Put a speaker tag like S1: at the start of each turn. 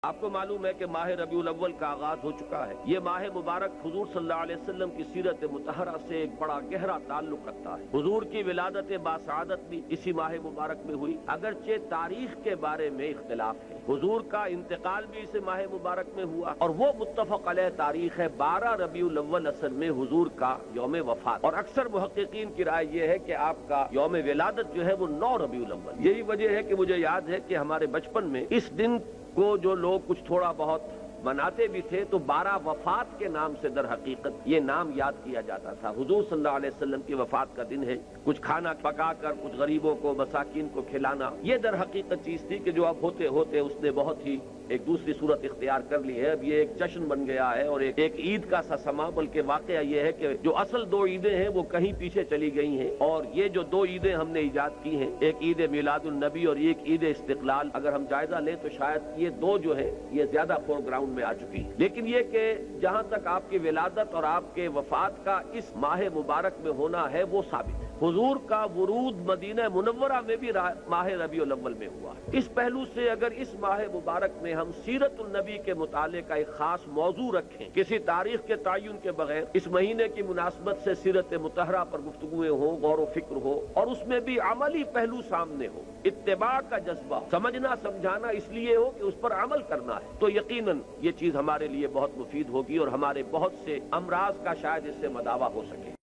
S1: آپ کو معلوم ہے کہ ماہ ربیع الاول کا آغاز ہو چکا ہے۔ یہ ماہ مبارک حضور صلی اللہ علیہ وسلم کی سیرت مطہرہ سے ایک بڑا گہرا تعلق رکھتا ہے۔ حضور کی ولادت باسعادت بھی اسی ماہ مبارک میں ہوئی، اگرچہ تاریخ کے بارے میں اختلاف ہے۔ حضور کا انتقال بھی اس ماہ مبارک میں ہوا اور وہ متفق علیہ تاریخ ہے 12 ربیع الاول اصل میں حضور کا یوم وفات، اور اکثر محققین کی رائے یہ ہے کہ آپ کا یوم ولادت جو ہے وہ 9 ربیع الاول۔ یہی وجہ ہے کہ مجھے یاد ہے کہ ہمارے بچپن میں اس دن کو جو لوگ کچھ تھوڑا بہت مناتے بھی تھے تو 12 وفات کے نام سے در حقیقت یہ نام یاد کیا جاتا تھا۔ حضور صلی اللہ علیہ وسلم کی وفات کا دن ہے، کچھ کھانا پکا کر کچھ غریبوں کو مساکین کو کھلانا، یہ در حقیقت چیز تھی کہ جو اب ہوتے ہوتے اس نے بہت ہی ایک دوسری صورت اختیار کر لی ہے۔ اب یہ ایک جشن بن گیا ہے اور ایک عید کا سا سما، بلکہ واقعہ یہ ہے کہ جو اصل 2 عیدیں ہیں وہ کہیں پیچھے چلی گئی ہیں، اور یہ جو 2 عیدیں ہم نے ایجاد کی ہیں، ایک عید میلاد النبی اور ایک عید استقلال، اگر ہم جائزہ لیں تو شاید یہ 2 جو ہیں یہ زیادہ فور گراؤنڈ میں آ چکی ہیں۔ لیکن یہ کہ جہاں تک آپ کی ولادت اور آپ کے وفات کا اس ماہ مبارک میں ہونا ہے وہ ثابت ہے۔ حضور کا ورود مدینہ منورہ میں بھی ماہ ربیع الاول میں ہوا ہے۔ اس پہلو سے اگر اس ماہ مبارک میں ہم سیرت النبی کے مطالعے کا ایک خاص موضوع رکھیں، کسی تاریخ کے تعین کے بغیر اس مہینے کی مناسبت سے سیرت مطہرہ پر گفتگویں ہوں، غور و فکر ہو، اور اس میں بھی عملی پہلو سامنے ہو، اتباع کا جذبہ، سمجھنا سمجھانا اس لیے ہو کہ اس پر عمل کرنا ہے، تو یقیناً یہ چیز ہمارے لیے بہت مفید ہوگی اور ہمارے بہت سے امراض کا شاید اس سے مداوع ہو سکے۔